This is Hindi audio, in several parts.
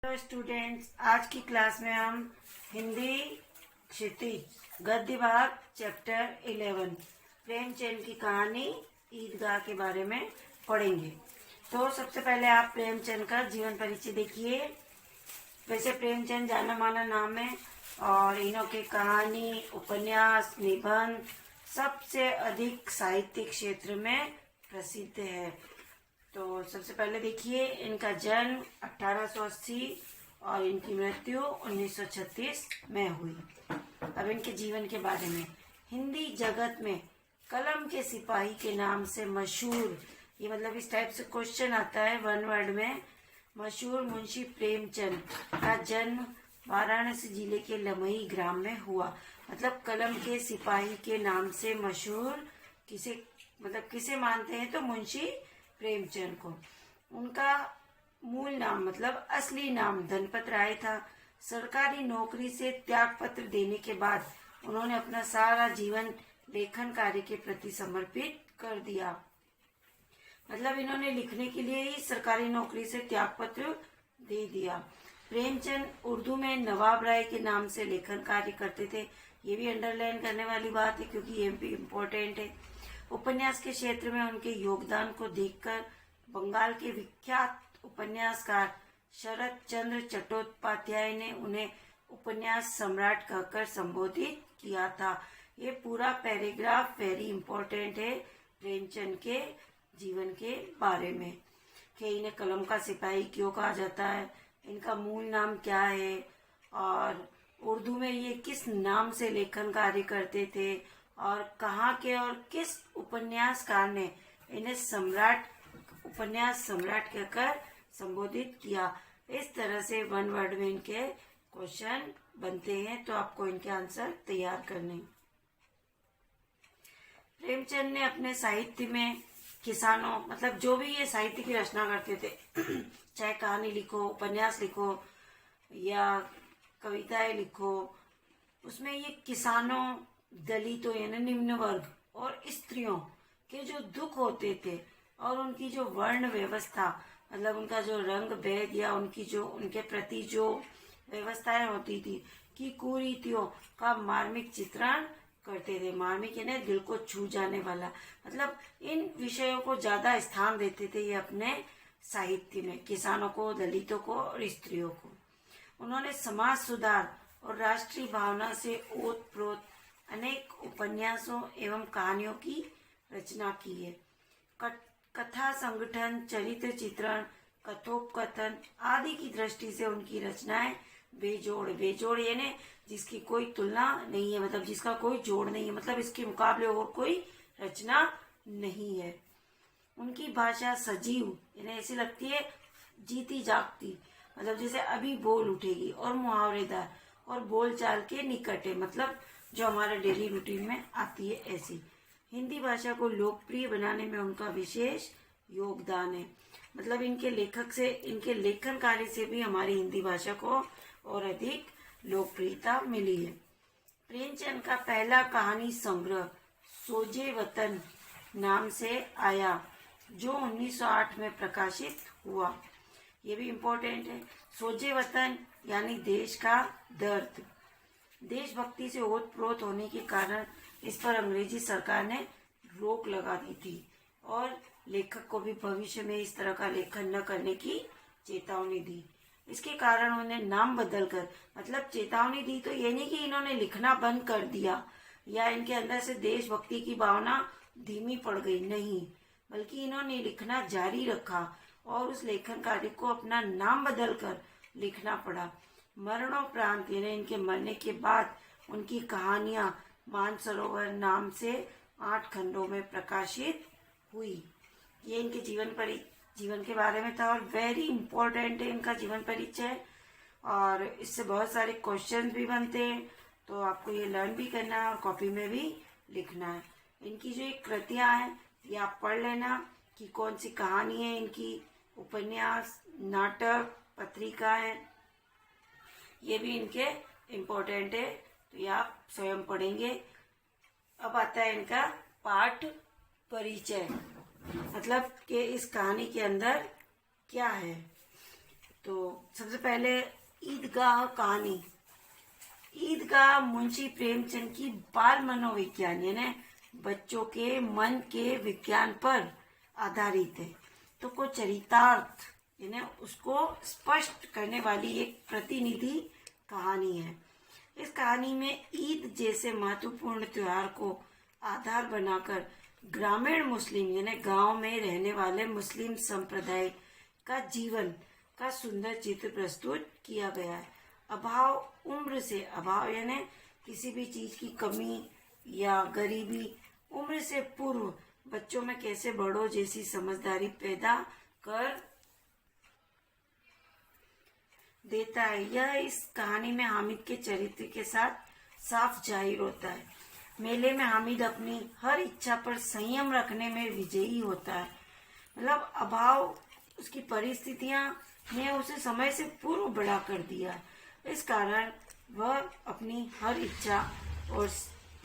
हेलो स्टूडेंट्स, आज की क्लास में हम हिंदी क्षितिज गद्य भाग चैप्टर 11 प्रेमचंद की कहानी ईदगाह के बारे में पढ़ेंगे। तो सबसे पहले आप प्रेमचंद का जीवन परिचय देखिए। वैसे प्रेमचंद जाना माना नाम है और इन्हों के कहानी, उपन्यास, निबंध सबसे अधिक साहित्यिक क्षेत्र में प्रसिद्ध है। तो सबसे पहले देखिए, इनका जन्म 1880 और इनकी मृत्यु 1936 में हुई। अब इनके जीवन के बारे में, हिंदी जगत में कलम के सिपाही के नाम से मशहूर, ये मतलब इस टाइप से क्वेश्चन आता है वन वर्ड में, मशहूर मुंशी प्रेमचंद का जन्म वाराणसी जिले के लमही ग्राम में हुआ। मतलब कलम के सिपाही के नाम से मशहूर किसे मानते हैं तो मुंशी प्रेमचंद को। उनका मूल नाम मतलब असली नाम धनपत राय था। सरकारी नौकरी से त्याग पत्र देने के बाद उन्होंने अपना सारा जीवन लेखन कार्य के प्रति समर्पित कर दिया। मतलब इन्होंने लिखने के लिए ही सरकारी नौकरी से त्याग पत्र दे दिया। प्रेमचंद उर्दू में नवाब राय के नाम से लेखन कार्य करते थे। ये भी अंडरलाइन करने वाली बात है क्योंकि ये भी इम्पोर्टेंट है। उपन्यास के क्षेत्र में उनके योगदान को देखकर बंगाल के विख्यात उपन्यासकार शरद चंद्र चट्टोपाध्याय ने उन्हें उपन्यास सम्राट कहकर संबोधित किया था। ये पूरा पैराग्राफ वेरी इंपॉर्टेंट है प्रेमचंद के जीवन के बारे में कि इन्हें कलम का सिपाही क्यों कहा जाता है, इनका मूल नाम क्या है और उर्दू में ये किस नाम से लेखन कार्य करते थे और कहाँ के और किस उपन्यासकार ने इन्हें उपन्यास सम्राट कहकर संबोधित किया। इस तरह से वन वर्ड में इनके क्वेश्चन बनते हैं, तो आपको इनके आंसर तैयार करने। प्रेमचंद ने अपने साहित्य में किसानों, मतलब जो भी ये साहित्य की रचना करते थे चाहे कहानी लिखो, उपन्यास लिखो या कविताएं लिखो, उसमें ये किसानों, दलितों यानी निम्न वर्ग और स्त्रियों के जो दुख होते थे और उनकी जो वर्ण व्यवस्था, मतलब उनका जो रंग भेद या उनके प्रति जो व्यवस्थाएं होती थी कि कुरीतियों का मार्मिक चित्रण करते थे। मार्मिक यानी दिल को छू जाने वाला, मतलब इन विषयों को ज्यादा स्थान देते थे ये अपने साहित्य में, किसानों को, दलितों को और स्त्रियों को। उन्होंने समाज सुधार और राष्ट्रीय भावना से ओतप्रोत अनेक उपन्यासों एवं कहानियों की रचना की है। कथा संगठन, चरित्र चित्रण, कथोपकथन आदि की दृष्टि से उनकी रचनाएं बेजोड़ यानी जिसकी कोई तुलना नहीं है, मतलब जिसका कोई जोड़ नहीं है, मतलब इसके मुकाबले और कोई रचना नहीं है। उनकी भाषा सजीव यानी ऐसी लगती है जीती जागती, मतलब जैसे अभी बोल उठेगी, और मुहावरेदार और बोलचाल के निकट है, मतलब जो हमारे डेली रूटीन में आती है ऐसी। हिंदी भाषा को लोकप्रिय बनाने में उनका विशेष योगदान है। मतलब इनके लेखन कार्य से भी हमारी हिंदी भाषा को और अधिक लोकप्रियता मिली है। प्रेमचंद का पहला कहानी संग्रह सोजे वतन नाम से आया, जो 1908 में प्रकाशित हुआ। ये भी इम्पोर्टेंट है। सोजे वतन यानी देश का दर्द। देशभक्ति से ओतप्रोत होने के कारण इस पर अंग्रेजी सरकार ने रोक लगा दी थी और लेखक को भी भविष्य में इस तरह का लेखन न करने की चेतावनी दी। इसके कारण उन्हें नाम बदलकर, मतलब चेतावनी दी तो ये नहीं कि इन्होंने लिखना बंद कर दिया या इनके अंदर से देशभक्ति की भावना धीमी पड़ गई, नहीं, बल्कि इन्होंने लिखना जारी रखा और उस लेखन कार्य को अपना नाम बदलकर लिखना पड़ा। मरणोपरांत यानी इनके मरने के बाद उनकी कहानियां मानसरोवर नाम से 8 खंडों में प्रकाशित हुई। ये इनके जीवन के बारे में था और वेरी इंपॉर्टेंट है इनका जीवन परिचय, और इससे बहुत सारे क्वेश्चन भी बनते हैं, तो आपको ये लर्न भी करना है और कॉपी में भी लिखना है। इनकी जो एक कृतियां हैं ये आप पढ़ लेना कि कौन सी कहानी है इनकी, उपन्यास, नाटक, पत्रिका है, ये भी इनके इम्पोर्टेंट है, तो ये आप स्वयं पढ़ेंगे। अब आता है इनका पाठ परिचय, मतलब कि इस कहानी के अंदर क्या है। तो सबसे पहले ईदगाह कहानी। ईदगाह मुंशी प्रेमचंद की बाल मनोविज्ञान यानी बच्चों के मन के विज्ञान पर आधारित है। तो को चरितार्थ यानी उसको स्पष्ट करने वाली एक प्रतिनिधि कहानी है। इस कहानी में ईद जैसे महत्वपूर्ण त्योहार को आधार बनाकर ग्रामीण मुस्लिम यानी गांव में रहने वाले मुस्लिम संप्रदाय का जीवन का सुंदर चित्र प्रस्तुत किया गया है। उम्र से अभाव यानी किसी भी चीज की कमी या गरीबी उम्र से पूर्व बच्चों में कैसे बड़ों जैसी समझदारी पैदा कर देता है, यह इस कहानी में हामिद के चरित्र के साथ साफ जाहिर होता है। मेले में हामिद अपनी हर इच्छा पर संयम रखने में विजयी होता है। मतलब अभाव उसकी परिस्थितियां ने उसे समय से पूर्व बड़ा कर दिया। इस कारण वह अपनी हर इच्छा और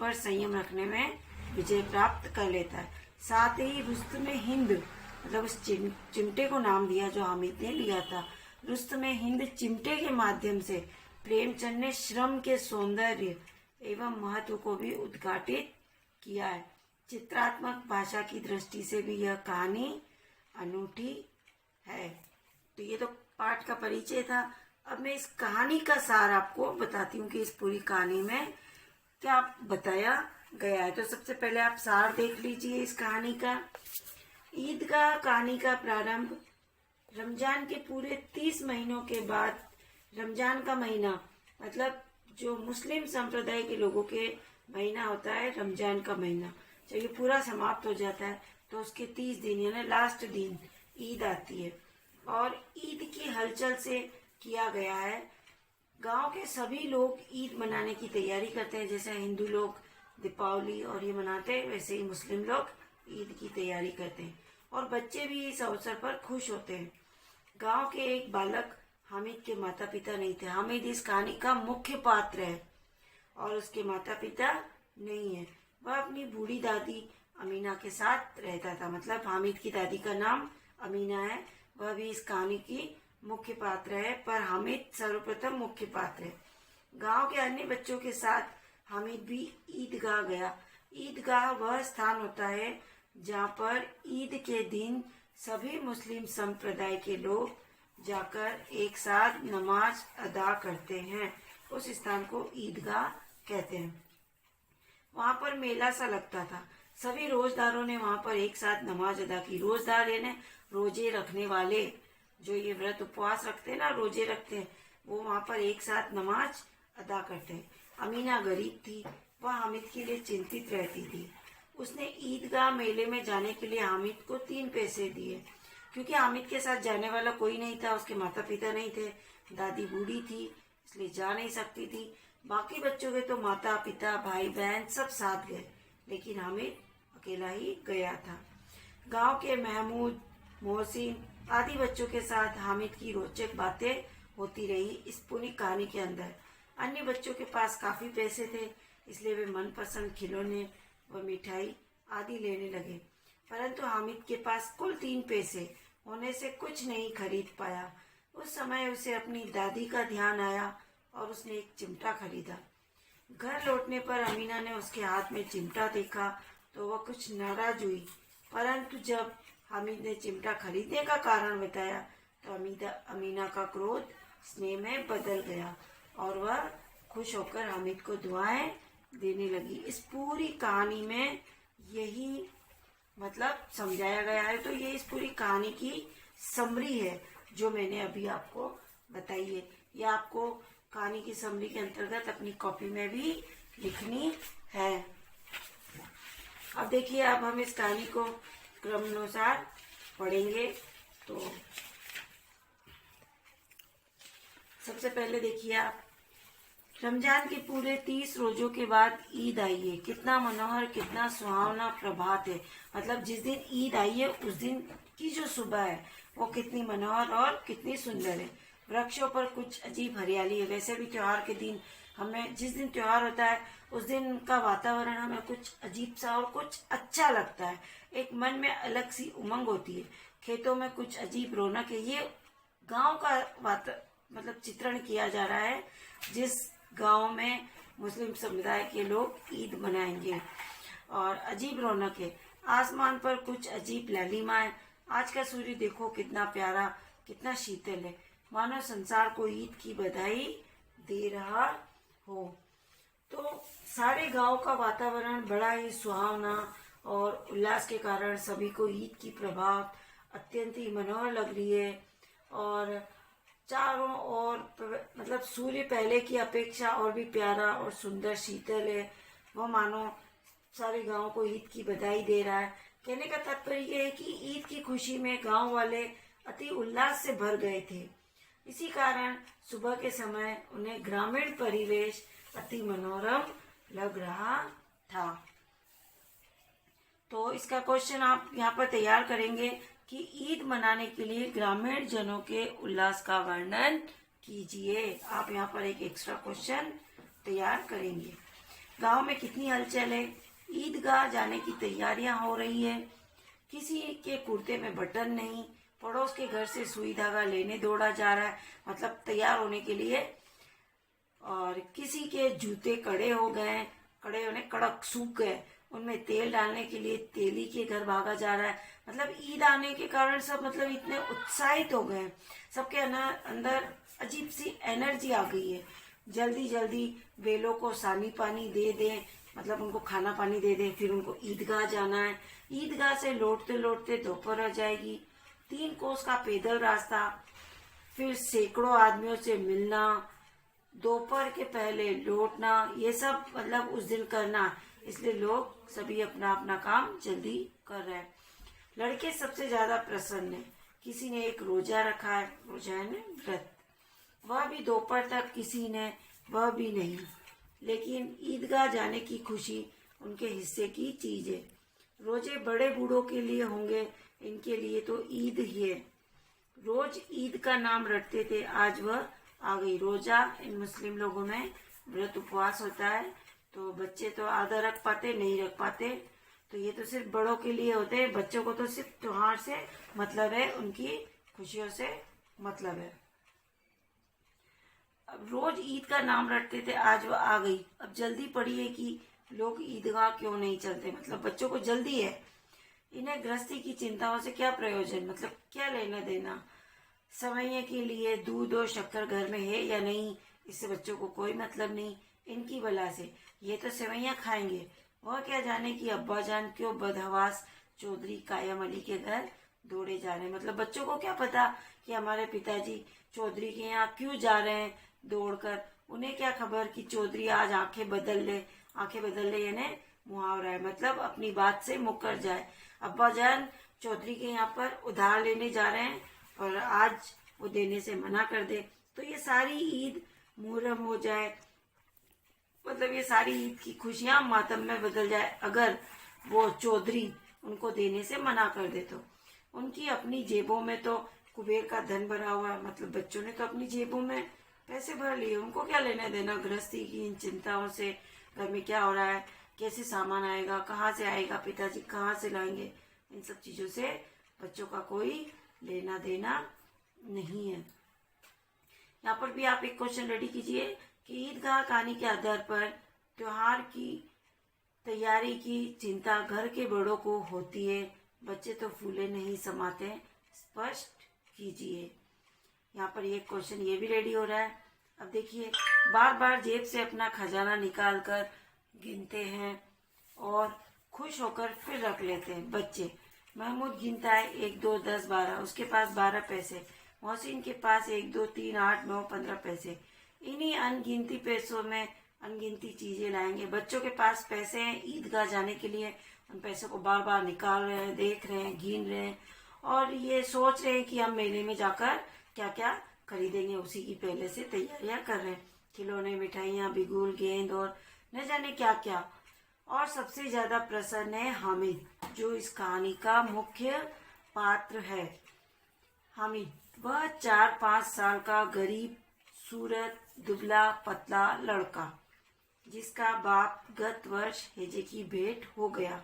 पर संयम रखने में विजय प्राप्त कर लेता है। साथ ही रुस्तम हिंद मतलब उस चिमटे को नाम दिया जो हामिद ने लिया था। रुस्तम हिंद चिमटे के माध्यम से प्रेमचंद ने श्रम के सौंदर्य एवं महत्व को भी उद्घाटित किया है। चित्रात्मक भाषा की दृष्टि से भी यह कहानी अनूठी है। तो ये तो पाठ का परिचय था। अब मैं इस कहानी का सार आपको बताती हूँ कि इस पूरी कहानी में क्या बताया गया है। तो सबसे पहले आप सार देख लीजिए इस कहानी का। ईदगाह कहानी का प्रारंभ रमजान के पूरे 30 महीनों के बाद, रमजान का महीना मतलब जो मुस्लिम संप्रदाय के लोगों के महीना होता है रमजान का महीना, जब ये पूरा समाप्त हो जाता है तो उसके 30 दिन यानी लास्ट दिन ईद आती है। और ईद की हलचल से किया गया है। गांव के सभी लोग ईद मनाने की तैयारी करते हैं। जैसे हिंदू लोग दीपावली और ये मनाते हैं, वैसे ही मुस्लिम लोग ईद की तैयारी करते हैं और बच्चे भी इस अवसर पर खुश होते हैं। गांव के एक बालक हामिद के माता पिता नहीं थे। हामिद इस कहानी का मुख्य पात्र है और उसके माता पिता नहीं है। वह अपनी बूढ़ी दादी अमीना के साथ रहता था। मतलब हामिद की दादी का नाम अमीना है। वह भी इस कहानी की मुख्य पात्र है, पर हामिद सर्वप्रथम मुख्य पात्र है। गांव के अन्य बच्चों के साथ हामिद भी ईदगाह गया। ईदगाह वह स्थान होता है जहाँ पर ईद के दिन सभी मुस्लिम संप्रदाय के लोग जाकर एक साथ नमाज अदा करते हैं। उस स्थान को ईदगाह कहते हैं। वहां पर मेला सा लगता था। सभी रोजदारों ने वहां पर एक साथ नमाज अदा की। रोजदार यानी रोजे रखने वाले, जो ये व्रत उपवास रखते हैं ना, रोजे रखते हैं, वो वहां पर एक साथ नमाज अदा करते हैं। अमीना गरीब थी। वह हामिद के लिए चिंतित रहती थी। उसने ईदगाह मेले में जाने के लिए हामिद को 3 पैसे दिए। क्योंकि हामिद के साथ जाने वाला कोई नहीं था, उसके माता पिता नहीं थे, दादी बूढ़ी थी इसलिए जा नहीं सकती थी। बाकी बच्चों के तो माता पिता भाई बहन सब साथ गए, लेकिन हामिद अकेला ही गया था। गांव के महमूद, मोहसिन आदि बच्चों के साथ हामिद की रोचक बातें होती रही इस पूरी कहानी के अंदर। अन्य बच्चों के पास काफी पैसे थे, इसलिए वे मनपसंद खिलौने व मिठाई आदि लेने लगे। परंतु हामिद के पास कुल 3 पैसे होने से कुछ नहीं खरीद पाया। उस समय उसे अपनी दादी का ध्यान आया और उसने एक चिमटा खरीदा। घर लौटने पर अमीना ने उसके हाथ में चिमटा देखा तो वह कुछ नाराज हुई। परंतु जब हामिद ने चिमटा खरीदने का कारण बताया तो अमीना का क्रोध स्नेह में बदल गया और वह खुश होकर हामिद को दुआएं देने लगी। इस पूरी कहानी में यही मतलब समझाया गया है। तो ये इस पूरी कहानी की समरी है जो मैंने अभी आपको बताई है। ये आपको कहानी की समरी के अंतर्गत अपनी कॉपी में भी लिखनी है। अब देखिए, अब हम इस कहानी को क्रम अनुसार पढ़ेंगे। तो सबसे पहले देखिए आप, रमजान के पूरे 30 रोजों के बाद ईद आई है। कितना मनोहर, कितना सुहावना प्रभात है। मतलब जिस दिन ईद आई है उस दिन की जो सुबह है वो कितनी मनोहर और कितनी सुंदर है। वृक्षों पर कुछ अजीब हरियाली है। वैसे भी त्योहार के दिन हमें, जिस दिन त्योहार होता है उस दिन का वातावरण हमें कुछ अजीब सा और कुछ अच्छा लगता है। एक मन में अलग सी उमंग होती है। खेतों में कुछ अजीब रौनक है। ये गांव का मतलब चित्रण किया जा रहा है, जिस गांव में मुस्लिम समुदाय के लोग ईद मनाएंगे। और अजीब रौनक है, आसमान पर कुछ अजीब लालिमा है। आज का सूर्य देखो कितना प्यारा, कितना शीतल है, मानो संसार को ईद की बधाई दे रहा हो। तो सारे गांव का वातावरण बड़ा ही सुहावना और उल्लास के कारण सभी को ईद की प्रभात अत्यंत ही मनोहर लग रही है। और चारों ओर मतलब सूर्य पहले की अपेक्षा और भी प्यारा और सुंदर शीतल है। वो मानो सारे गांव को ईद की बधाई दे रहा है। कहने का तात्पर्य यह है कि ईद की खुशी में गांव वाले अति उल्लास से भर गए थे। इसी कारण सुबह के समय उन्हें ग्रामीण परिवेश अति मनोरम लग रहा था। तो इसका क्वेश्चन आप यहाँ पर तैयार करेंगे कि ईद मनाने के लिए ग्रामीण जनों के उल्लास का वर्णन कीजिए। आप यहाँ पर एक एक्स्ट्रा क्वेश्चन तैयार करेंगे। गांव में कितनी हलचल है, ईदगाह जाने की तैयारियां हो रही है। किसी के कुर्ते में बटन नहीं, पड़ोस के घर से सुई धागा लेने दौड़ा जा रहा है, मतलब तैयार होने के लिए। और किसी के जूते कड़े हो गए, कड़े होने कड़क सूख गए, उनमें तेल डालने के लिए तेली के घर भागा जा रहा है। मतलब ईद आने के कारण सब मतलब इतने उत्साहित हो गए, सबके अंदर अजीब सी एनर्जी आ गई है। जल्दी जल्दी बेलों को सानी पानी दे दें, मतलब उनको खाना पानी दे दें, फिर उनको ईदगाह जाना है। ईदगाह से लौटते लौटते दोपहर आ जाएगी। 3 कोस का पैदल रास्ता, फिर सैकड़ों आदमियों से मिलना, दोपहर के पहले लौटना, ये सब मतलब उस दिन करना। इसलिए लोग सभी अपना अपना काम जल्दी कर रहे हैं। लड़के सबसे ज्यादा प्रसन्न है। किसी ने एक रोजा रखा है, रोजा है ना व्रत, वह भी दोपहर तक, किसी ने वह भी नहीं। लेकिन ईदगाह जाने की खुशी उनके हिस्से की चीज है। रोजे बड़े बूढ़ों के लिए होंगे, इनके लिए तो ईद ही है। रोज ईद का नाम रटते थे, आज वह आ गई। रोजा इन मुस्लिम लोगों में व्रत उपवास होता है, तो बच्चे तो आधा रख पाते, नहीं रख पाते, तो ये तो सिर्फ बड़ों के लिए होते हैं। बच्चों को तो सिर्फ त्योहार से मतलब है, उनकी खुशियों से मतलब है। अब रोज ईद का नाम रटते थे, आज वह आ गई। अब जल्दी पड़ी है कि लोग ईदगाह क्यों नहीं चलते, मतलब बच्चों को जल्दी है। इन्हें गृहस्थी की चिंताओं से क्या प्रयोजन, मतलब क्या लेना देना। समय के लिए दूध और शक्कर घर में है या नहीं, इससे बच्चों को कोई मतलब नहीं। इनकी बला से ये तो सेवैयां खाएंगे, वह क्या जाने कि अब्बा जान क्यों बदहवास चौधरी कायम अली के घर दौड़े जा रहे हैं। मतलब बच्चों को क्या पता कि हमारे पिताजी चौधरी के यहाँ क्यों जा रहे हैं दौड़कर। उन्हें क्या खबर कि चौधरी आज आंखें बदल ले। आंखें बदल ले यानी मुहावरा है, मतलब अपनी बात से मुकर जाए। अब्बा जान चौधरी के यहाँ पर उधार लेने जा रहे हैं और आज वो देने से मना कर दे, तो ये सारी ईद मुहर्रम हो जाए, मतलब ये सारी ईद की खुशियां मातम में बदल जाए अगर वो चौधरी उनको देने से मना कर दे। तो उनकी अपनी जेबों में तो कुबेर का धन भरा हुआ है, मतलब बच्चों ने तो अपनी जेबों में पैसे भर लिए, उनको क्या लेना देना गृहस्थी की इन चिंताओं से। घर में क्या हो रहा है, कैसे सामान आएगा, कहाँ से आएगा, पिताजी कहाँ से लाएंगे, इन सब चीजों से बच्चों का कोई लेना देना नहीं है। यहाँ पर भी आप एक क्वेश्चन रेडी कीजिए कि ईदगाह कहानी के आधार पर त्योहार की तैयारी की चिंता घर के बड़ों को होती है, बच्चे तो फूले नहीं समाते, स्पष्ट कीजिए। यहाँ पर ये क्वेश्चन ये भी रेडी हो रहा है। अब देखिए, बार बार जेब से अपना खजाना निकाल कर गिनते हैं और खुश होकर फिर रख लेते हैं। बच्चे, महमूद गिनता है 1 2 10 12, उसके पास 12 पैसे। मोहसिन के पास 1 2 3 8 9 15 पैसे। इन्हीं अनगिनती पैसों में अनगिनती चीजें लाएंगे। बच्चों के पास पैसे हैं ईदगाह जाने के लिए, उन पैसों को बार बार निकाल रहे हैं, देख रहे हैं, गिन रहे हैं और ये सोच रहे हैं कि हम मेले में जाकर क्या क्या खरीदेंगे, उसी की पहले से तैयारियां कर रहे हैं। खिलौने, मिठाइयाँ, बिगुल, गेंद और न जाने क्या क्या। और सबसे ज्यादा प्रसन्न है हामिद, जो इस कहानी का मुख्य पात्र है। हामिद वह 4-5 साल का गरीब सूरत दुबला पतला लड़का, जिसका बाप गत वर्ष हेजे की भेंट हो गया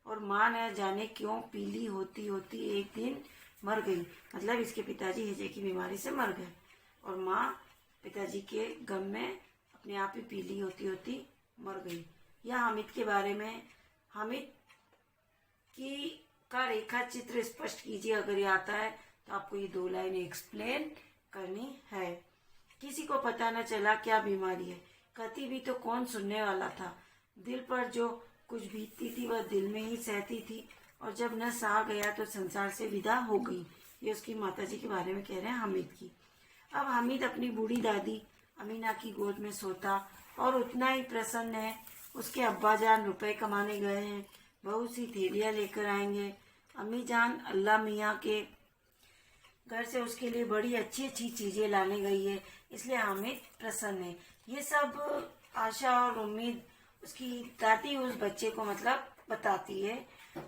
और माँ न जाने क्यों पीली होती होती एक दिन मर गई, मतलब इसके पिताजी हैजे की बीमारी से मर गए और माँ पिताजी के गम में अपने आप ही पीली होती होती मर गई। यह हामिद के बारे में, हामिद की का रेखा चित्र स्पष्ट कीजिए। अगर ये आता है तो आपको ये 2 लाइन एक्सप्लेन करनी है। किसी को पता न चला क्या बीमारी है, कहती भी तो कौन सुनने वाला था। दिल पर जो कुछ बीतती थी वह दिल में ही सहती थी और जब न सहा गया तो संसार से विदा हो गई। ये उसकी माताजी के बारे में कह रहे हैं हामिद की। अब हामिद अपनी बूढ़ी दादी अमीना की गोद में सोता और उतना ही प्रसन्न है। उसके अब्बा जान रुपए कमाने गए हैं, बहुत सी थैलियाँ लेकर आएंगे। अम्मी जान अल्लाह मियाँ के घर से उसके लिए बड़ी अच्छी अच्छी चीज़ें लाने गई है, इसलिए हामिद प्रसन्न है। ये सब आशा और उम्मीद उसकी दादी उस बच्चे को मतलब बताती है।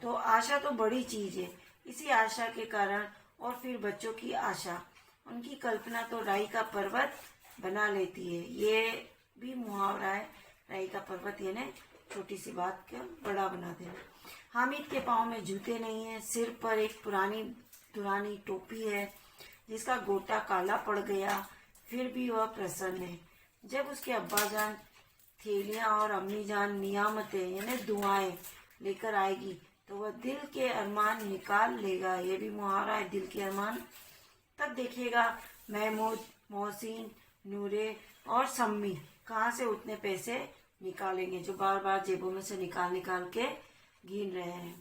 तो आशा तो बड़ी चीज़ है, इसी आशा के कारण और फिर बच्चों की आशा, उनकी कल्पना तो राई का पर्वत बना लेती है। ये भी मुहावरा है, राई का पर्वत यानी छोटी सी बात का बड़ा बना देना। हामिद के पाँव में जूते नहीं है, सिर पर एक पुरानी टोपी है जिसका गोटा काला पड़ गया, फिर भी वह प्रसन्न है। जब उसके अब्बा जान थैलियाँ और अम्मी जान नियामतें यानी दुआएं लेकर आएगी तो वह दिल के अरमान निकाल लेगा। ये भी मुहावरा है, दिल के अरमान। तब देखिएगा महमूद, मोहसिन, नूरे और सम्मी कहाँ से उतने पैसे निकालेंगे जो बार बार जेबों में से निकाल के गिन रहे हैं।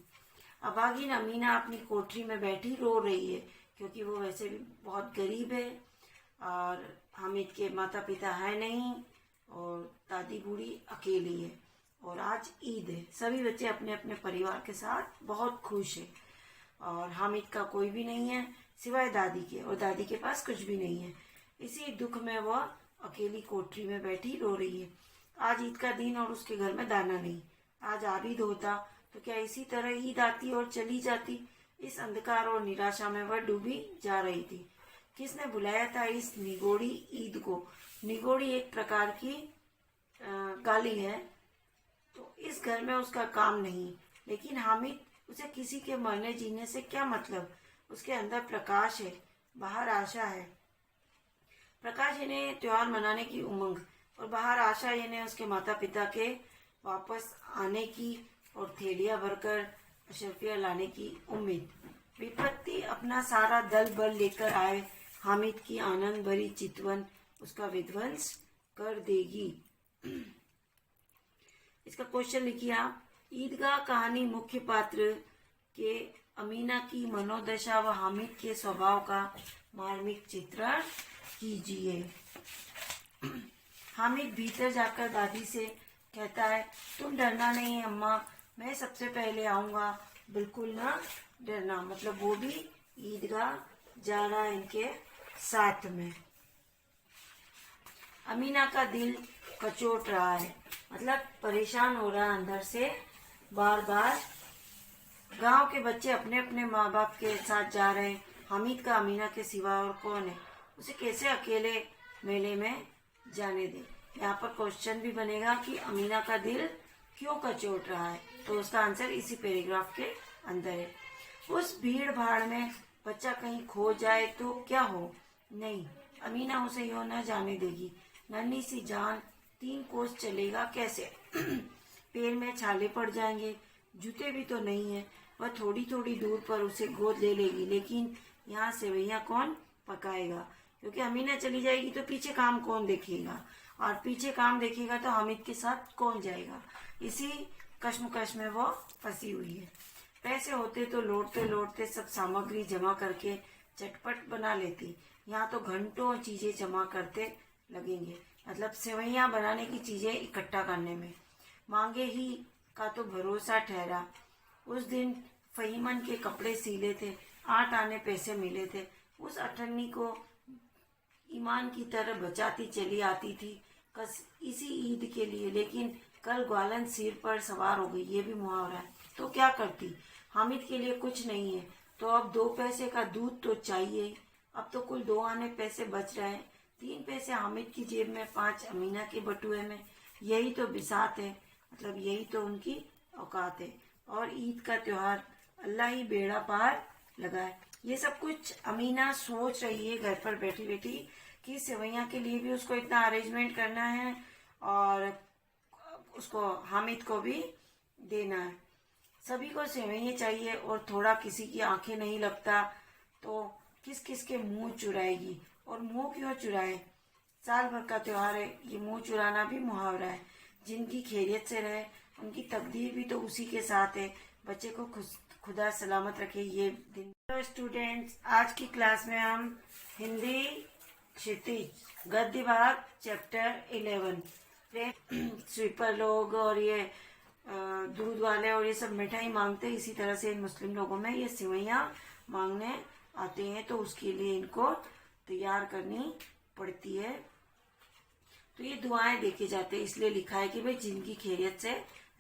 अभागिन अमीना अपनी कोठरी में बैठी रो रही है क्योंकि वो वैसे भी बहुत गरीब है और हामिद के माता पिता है नहीं और दादी बूढ़ी अकेली है और आज ईद है। सभी बच्चे अपने अपने परिवार के साथ बहुत खुश है और हामिद का कोई भी नहीं है सिवाय दादी के, और दादी के पास कुछ भी नहीं है। इसी दुख में वह अकेली कोठरी में बैठी रो रही है। आज ईद का दिन और उसके घर में दाना नहीं। आज आबिद होता तो क्या इसी तरह ईद आती और चली जाती। इस अंधकार और निराशा में वह डूबी जा रही थी। किसने बुलाया था इस निगोड़ी ईद को। निगोड़ी एक प्रकार की गाली है। तो इस घर में उसका काम नहीं, लेकिन हामिद, उसे किसी के मरने जीने से क्या मतलब। उसके अंदर प्रकाश है, बाहर आशा है। प्रकाश यानी त्योहार मनाने की उमंग और बाहर आशा यानी उसके माता पिता के वापस आने की और थैलियां भरकर अशरफिया लाने की उम्मीद। विपत्ति अपना सारा दल बल लेकर आए, हामिद की आनंद भरी चितवन उसका विध्वंस कर देगी। इसका क्वेश्चन लिखिए आप। ईदगाह कहानी मुख्य पात्र के अमीना की मनोदशा व हामिद के स्वभाव का मार्मिक चित्रण कीजिए। हामिद भीतर जाकर दादी से कहता है, तुम डरना नहीं अम्मा, मैं सबसे पहले आऊँगा, बिल्कुल ना डरना। मतलब वो भी ईदगाह जा रहा है इनके साथ में। अमीना का दिल कचोट रहा है, मतलब परेशान हो रहा है अंदर से बार बार। गांव के बच्चे अपने अपने माँ बाप के साथ जा रहे हैं, हामिद का अमीना के सिवा और कौन है, उसे कैसे अकेले मेले में जाने दे। यहाँ पर क्वेश्चन भी बनेगा कि अमीना का दिल क्यों कचोट रहा है, तो उसका आंसर इसी पैराग्राफ के अंदर है। उस भीड़ भाड़ में बच्चा कहीं खो जाए तो क्या हो, नहीं, अमीना उसे यूं न जाने देगी। नन्ही सी जान 3 कोस चलेगा कैसे, पैर में छाले पड़ जाएंगे, जूते भी तो नहीं है। वह थोड़ी थोड़ी दूर पर उसे गोद ले लेगी, लेकिन यहाँ सेवैयाँ कौन पकाएगा, क्योंकि अमीना चली जाएगी तो पीछे काम कौन देखेगा, और पीछे काम देखेगा तो हामिद के साथ कौन जाएगा। इसी कश्मकश में वो फंसी हुई है। पैसे होते तो लौटते लौटते सब सामग्री जमा करके चटपट बना लेती, यहाँ तो घंटों चीजें जमा करते लगेंगे, मतलब सेवैयाँ बनाने की चीजें इकट्ठा करने में। मांगे ही का तो भरोसा ठहरा। उस दिन फहीमन के कपड़े सीले थे, 8 आने पैसे मिले थे। उस अठन्नी को ईमान की तरह बचाती चली आती थी इसी ईद के लिए, लेकिन कल ग्वालन सिर पर सवार हो गई। ये भी मुहावरा है। तो क्या करती, हामिद के लिए कुछ नहीं है तो अब 2 पैसे का दूध तो चाहिए। अब तो कुल 2 आने पैसे बच रहे हैं, 3 पैसे हामिद की जेब में, 5 अमीना के बटुए में। यही तो बिसात है, मतलब यही तो उनकी औकात है। और ईद का त्योहार अल्लाह ही बेड़ा पार लगाए। ये सब कुछ अमीना सोच रही है घर पर बैठी बैठी कि सेवैयां के लिए भी उसको इतना अरेंजमेंट करना है और उसको हामिद को भी देना है। सभी को सेवैयां चाहिए और थोड़ा किसी की आंखें नहीं लगता तो किस किस के मुंह चुराएगी। और मुंह क्यों चुराए, साल भर का त्योहार है, ये मुंह चुराना भी मुहावरा है। जिनकी खैरियत से रहे उनकी तकदीर भी तो उसी के साथ है। बच्चे को खुदा सलामत रखे ये दिन। तो स्टूडेंट्स, आज की क्लास में हम हिंदी क्षितिज गद्य भाग चैप्टर 11 स्वीपर लोग और ये दूध वाले और ये सब मिठाई मांगते हैं, इसी तरह से मुस्लिम लोगों में ये सेवैयां मांगने आते हैं तो उसके लिए इनको तैयार करनी पड़ती है। तो ये दुआएं देखे जाते हैं, इसलिए लिखा है कि भाई जिनकी खैरियत से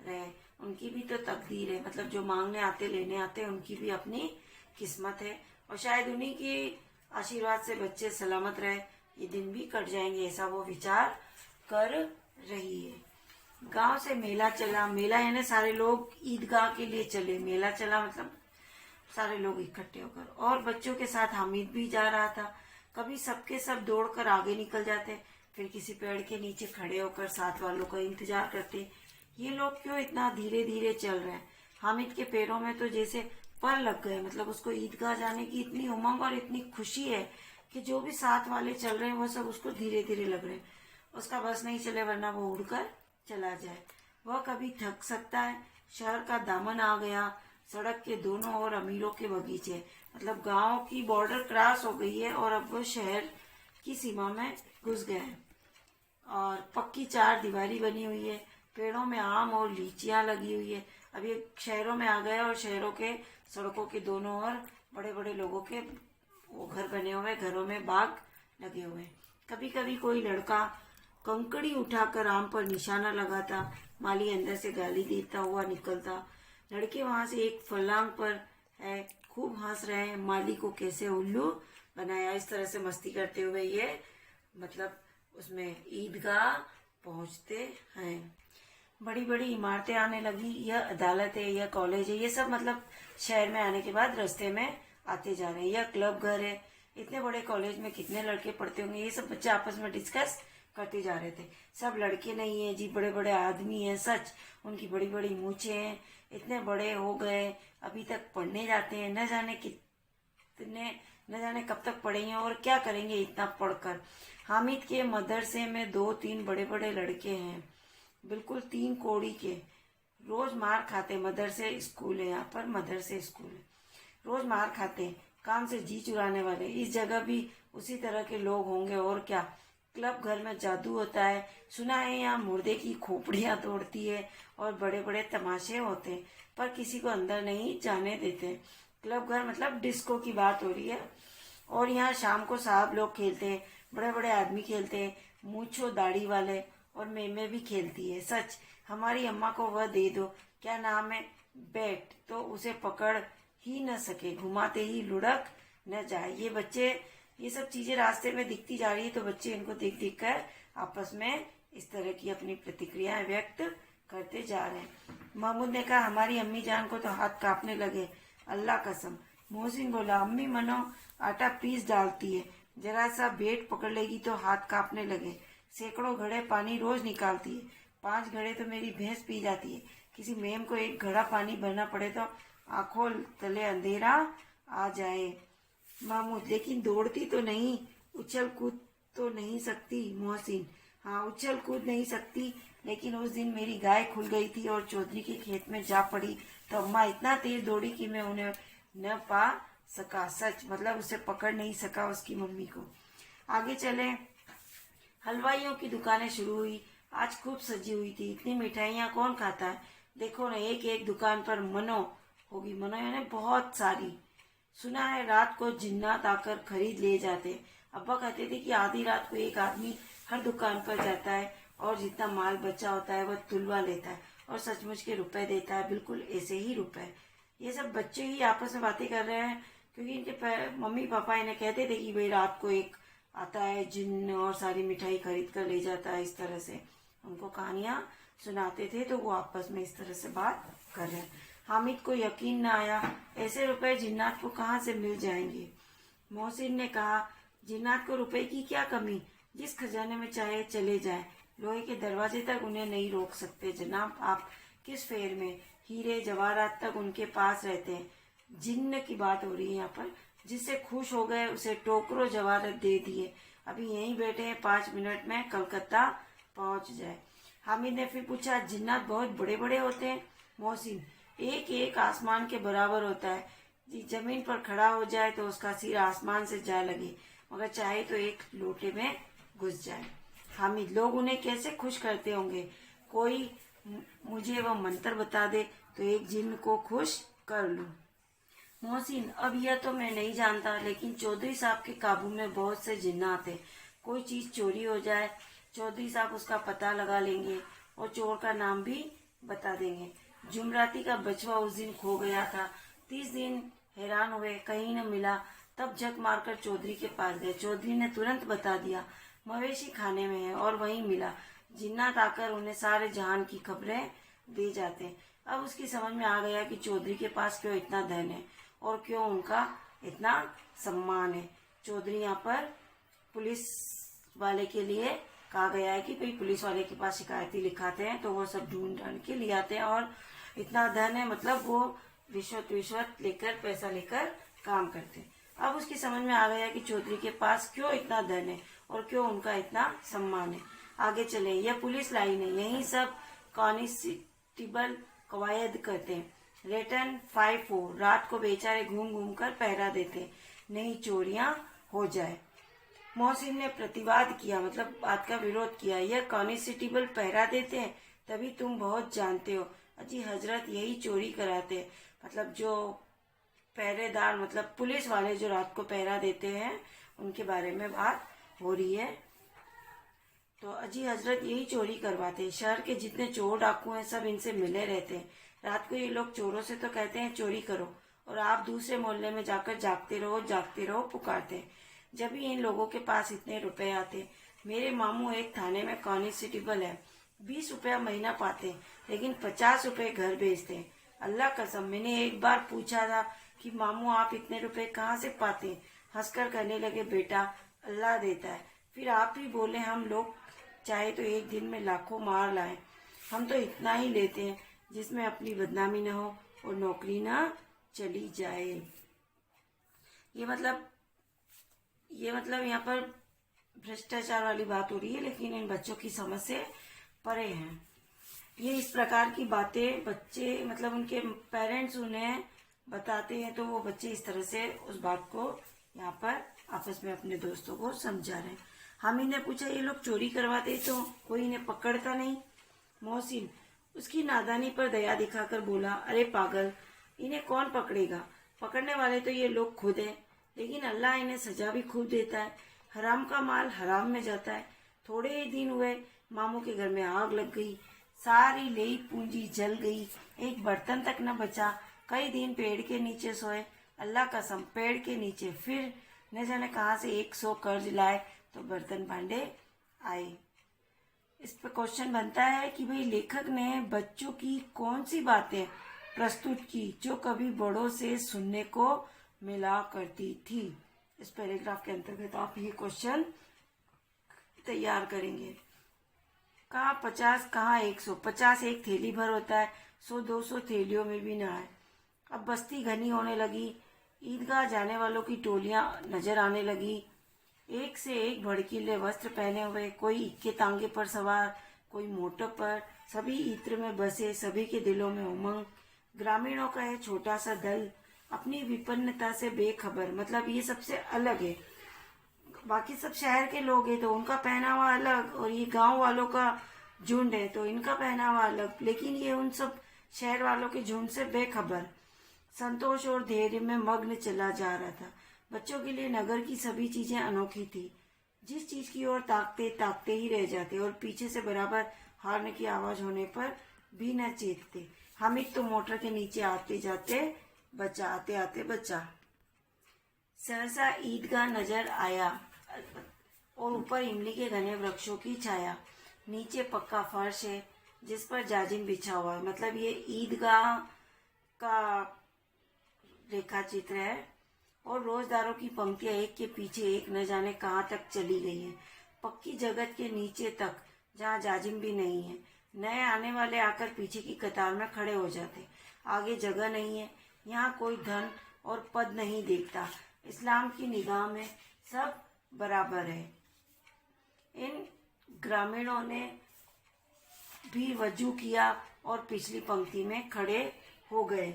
रहे उनकी भी तो तकदीर है, मतलब जो मांगने आते लेने आते उनकी भी अपनी किस्मत है और शायद उन्हीं की आशीर्वाद से बच्चे सलामत रहे, ये दिन भी कट जाएंगे, ऐसा वो विचार कर रही है। गांव से मेला चला, मेला यानी सारे लोग ईदगाह के लिए चले, मेला चला मतलब सारे लोग इकट्ठे होकर, और बच्चों के साथ हामिद भी जा रहा था। कभी सबके सब दौड़कर आगे निकल जाते, फिर किसी पेड़ के नीचे खड़े होकर साथ वालों का इंतजार करते। ये लोग क्यों इतना धीरे धीरे चल रहे हैं। हामिद के पैरों में तो जैसे पर लग गए, मतलब उसको ईदगाह जाने की इतनी उमंग और इतनी खुशी है कि जो भी साथ वाले चल रहे हैं वो सब उसको धीरे धीरे लग रहे हैं। उसका बस नहीं चले वरना वो उड़कर चला जाए। वह कभी थक सकता है। शहर का दामन आ गया, सड़क के दोनों ओर अमीरों के बगीचे, मतलब गांव की बॉर्डर क्रॉस हो गई है और अब वो शहर की सीमा में घुस गए हैं। और पक्की चार दीवारी बनी हुई है, पेड़ों में आम और लीचियां लगी हुई है। अब ये शहरों में आ गए और शहरों के सड़कों के दोनों ओर बड़े बड़े लोगों के वो घर बने हुए, घरों में बाग लगे हुए हैं। कभी कभी कोई लड़का कंकड़ी उठाकर आम पर निशाना लगाता, माली अंदर से गाली देता हुआ निकलता। लड़के वहां से एक फलांग पर है, खूब हंस रहे हैं, माली को कैसे उल्लू बनाया, इस तरह से मस्ती करते हुए ये मतलब उसमें ईदगाह पहुंचते हैं। बड़ी बड़ी इमारतें आने लगी, यह अदालत है, यह कॉलेज है, ये सब मतलब शहर में आने के बाद रास्ते में आते जा रहे हैं। यह क्लब घर है, इतने बड़े कॉलेज में कितने लड़के पढ़ते होंगे, ये सब बच्चे आपस में डिस्कस करते जा रहे थे। सब लड़के नहीं है जी, बड़े बड़े आदमी हैं, सच उनकी बड़ी बड़ी मूछें हैं, इतने बड़े हो गए, अभी तक पढ़ने जाते हैं, न जाने कब तक पढ़ेंगे और क्या करेंगे इतना पढ़कर। हामिद के मदरसे में 2-3 बड़े बड़े लड़के हैं, बिल्कुल 3 कोड़ी के, रोज मार खाते। मदरसे स्कूल है, यहाँ पर मदरसे स्कूल है, रोज मार खाते, काम से जी चुराने वाले। इस जगह भी उसी तरह के लोग होंगे और क्या। क्लब घर में जादू होता है, सुना है यहाँ मुर्दे की खोपड़ियां तोड़ती है और बड़े बड़े तमाशे होते हैं, पर किसी को अंदर नहीं जाने देते। क्लब घर मतलब डिस्को की बात हो रही है। और यहाँ शाम को साहब लोग खेलते हैं, बड़े बड़े आदमी खेलते हैं, मूंछो दाढ़ी वाले, और मेमे भी खेलती है। सच हमारी अम्मा को वह दे दो, क्या नाम है, बैट, तो उसे पकड़ ही न सके, घुमाते ही लुढ़क न जाए। ये बच्चे ये सब चीजें रास्ते में दिखती जा रही है तो बच्चे इनको देख देख कर आपस में इस तरह की अपनी प्रतिक्रियाएं व्यक्त करते जा रहे हैं। महमूद ने कहा, हमारी अम्मी जान को तो हाथ कांपने लगे, अल्लाह कसम। मोहसिन बोला, अम्मी मनो आटा पीस डालती है, जरा सा बेट पकड़ लेगी तो हाथ कांपने लगे। सैकड़ों घड़े पानी रोज निकालती है, 5 घड़े तो मेरी भैंस पी जाती है। किसी मेम को एक घड़ा पानी भरना पड़े तो आंखों तले अंधेरा आ जाए। महमूद, लेकिन दौड़ती तो नहीं, उछल कूद तो नहीं सकती। मोहसिन, हाँ उछल कूद नहीं सकती, लेकिन उस दिन मेरी गाय खुल गई थी और चौधरी के खेत में जा पड़ी तो अम्मा इतना तेज दौड़ी कि मैं उन्हें न पा सका। सच मतलब उसे पकड़ नहीं सका उसकी मम्मी को। आगे चले, हलवाइयों की दुकानें शुरू हुई, आज खूब सजी हुई थी। इतनी मिठाइयाँ कौन खाता है, देखो ना एक एक दुकान पर मनो होगी, मनो यानी बहुत सारी। सुना है रात को जिन्नात आकर खरीद ले जाते। अब्बा कहते थे कि आधी रात को एक आदमी हर दुकान पर जाता है और जितना माल बचा होता है वह तुलवा लेता है और सचमुच के रुपए देता है, बिल्कुल ऐसे ही रुपए। ये सब बच्चे ही आपस में बातें कर रहे हैं क्योंकि इनके मम्मी पापा इन्हें कहते थे कि भाई रात को एक आता है जिन्न और सारी मिठाई खरीद कर ले जाता है। इस तरह से उनको कहानियां सुनाते थे तो वो आपस में इस तरह से बात कर रहे हैं। हामिद को यकीन न आया, ऐसे रुपए जिन्नात को कहाँ से मिल जाएंगे। मोहसिन ने कहा, जिन्नात को रुपए की क्या कमी, जिस खजाने में चाहे चले जाए, लोहे के दरवाजे तक उन्हें नहीं रोक सकते। जनाब, आप किस फेर में, हीरे जवाहरात तक उनके पास रहते हैं। जिन्न की बात हो रही है यहाँ पर। जिससे खुश हो गए उसे टोकरो जवाहरात दे दिए। अभी यहीं बैठे हैं, 5 मिनट में कलकत्ता पहुंच जाए। हामिद ने फिर पूछा, जिन्नात बहुत बड़े बड़े होते हैं। मोहसिन, एक एक आसमान के बराबर होता है। जमीन पर खड़ा हो जाए तो उसका सिर आसमान से जा लगे, मगर चाहे तो एक लोटे में घुस जाए। हामिद, लोग उन्हें कैसे खुश करते होंगे। कोई मुझे वह मंत्र बता दे तो एक जिन्न को खुश कर लूं। मोहसिन, अब यह तो मैं नहीं जानता, लेकिन चौधरी साहब के काबू में बहुत से जिन्नात हैं। कोई चीज चोरी हो जाए, चौधरी साहब उसका पता लगा लेंगे और चोर का नाम भी बता देंगे। जुमराती का बचवा उस दिन खो गया था। 30 दिन हैरान हुए, कहीं न मिला। तब झक मारकर चौधरी के पास गए। चौधरी ने तुरंत बता दिया, मवेशी खाने में है, और वहीं मिला। जिन्नात आकर उन्हें सारे जहान की खबरें दे जाते। अब उसकी समझ में आ गया कि चौधरी के पास क्यों इतना धन है और क्यों उनका इतना सम्मान है। चौधरी यहाँ पर पुलिस वाले के लिए कहा गया है कि भाई पुलिस वाले के पास शिकायती लिखाते हैं तो वो सब ढूंढ ढांढ के ले आते हैं, और इतना धन है, मतलब वो रिश्वत लेकर, पैसा लेकर काम करते हैं। अब उसकी समझ में आ गया कि चौधरी के पास क्यों इतना धन है और क्यों उनका इतना सम्मान है। आगे चले, यह पुलिस लाइन है, यही सब कांस्टेबल कवायद करते हैं। रिटर्न 5-4, रात को बेचारे घूम घूम कर पहरा देते, नहीं चोरियां हो जाए। मोहसिन ने प्रतिवाद किया, मतलब बात का विरोध किया। यह कांस्टेबल पहरा देते हैं, तभी तुम बहुत जानते हो। अजी हजरत, यही चोरी कराते, मतलब जो पहरेदार, मतलब पुलिस वाले जो रात को पहरा देते हैं, उनके बारे में बात हो रही है। तो अजी हजरत यही चोरी करवाते। शहर के जितने चोर डाकू हैं सब इनसे मिले रहते हैं। रात को ये लोग चोरों से तो कहते हैं चोरी करो, और आप दूसरे मोहल्ले में जाकर जागते रहो पुकारते हैं। जब भी इन लोगों के पास इतने रुपए आते। मेरे मामू एक थाने में कांस्टेबल है, 20 रुपया महीना पाते, लेकिन 50 रुपए घर भेजते। अल्लाह कसम, मैंने एक बार पूछा था कि मामू आप इतने रुपए कहाँ से पाते। हंसकर कहने लगे, बेटा अल्लाह देता है। फिर आप ही बोले, हम लोग चाहे तो एक दिन में लाखों मार लाएं, हम तो इतना ही लेते हैं जिसमें अपनी बदनामी न हो और नौकरी ना चली जाए। ये मतलब यहाँ पर भ्रष्टाचार वाली बात हो रही है, लेकिन इन बच्चों की समझ से परे हैं। ये इस प्रकार की बातें बच्चे, मतलब उनके पेरेंट्स उन्हें बताते हैं, तो वो बच्चे इस तरह से उस बात को यहाँ पर आपस में अपने दोस्तों को समझा रहे हैं। हामिद ने पूछा, ये लोग चोरी करवाते तो कोई इन्हें पकड़ता नहीं। मोहसिन उसकी नादानी पर दया दिखाकर बोला, अरे पागल, इन्हें कौन पकड़ेगा, पकड़ने वाले तो ये लोग खुद हैं, लेकिन अल्लाह इन्हें सजा भी खूब देता है। हराम का माल हराम में जाता है। थोड़े ही दिन हुए, मामू के घर में आग लग गई, सारी लेई पूंजी जल गई, एक बर्तन तक न बचा। कई दिन पेड़ के नीचे सोए, अल्लाह कसम पेड़ के नीचे। फिर न जाने कहाँ से 100 कर्ज लाए तो बर्तन भांडे आए। इस पर क्वेश्चन बनता है कि भाई लेखक ने बच्चों की कौन सी बातें प्रस्तुत की जो कभी बड़ों से सुनने को मिला करती थी। इस पैराग्राफ के अंतर्गत आप ये क्वेश्चन तैयार करेंगे। कहाँ 50, कहाँ 100। 50 एक थैली भर होता है, 100-200 थैलियों में भी ना है। अब बस्ती घनी होने लगी, ईदगाह जाने वालों की टोलियां नजर आने लगी। एक से एक भड़कीले वस्त्र पहने हुए, कोई इक्के तांगे पर सवार, कोई मोटर पर, सभी इत्र में बसे, सभी के दिलों में उमंग। ग्रामीणों का है छोटा सा दल, अपनी विपन्नता से बेखबर, मतलब ये सबसे अलग है। बाकी सब शहर के लोग हैं तो उनका पहनावा अलग, और ये गांव वालों का झुंड है तो इनका पहनावा अलग, लेकिन ये उन सब शहर वालों के झुंड से बेखबर, संतोष और धैर्य में मग्न चला जा रहा था। बच्चों के लिए नगर की सभी चीजें अनोखी थी। जिस चीज की ओर ताकते ताकते ही रह जाते, और पीछे से बराबर हारने की आवाज होने पर भी न चेतते। हामिद तो मोटर के नीचे आते जाते बचा, आते आते बचा। सहसा ईदगाह नजर आया और ऊपर इमली के घने वृक्षों की छाया, नीचे पक्का फर्श है जिस पर जाजिम बिछा हुआ है। मतलब ये ईदगाह का रेखा चित्र है और रोजदारों की पंक्तियां एक के पीछे एक न जाने कहाँ तक चली गई है, पक्की जगत के नीचे तक, जहाँ जाजिम भी नहीं है। नए आने वाले आकर पीछे की कतार में खड़े हो जाते। आगे जगह नहीं है, यहाँ कोई धन और पद नहीं देखता। इस्लाम की निगाह में सब बराबर है। इन ग्रामीणों ने भी वजू किया और पिछली पंक्ति में खड़े हो गए।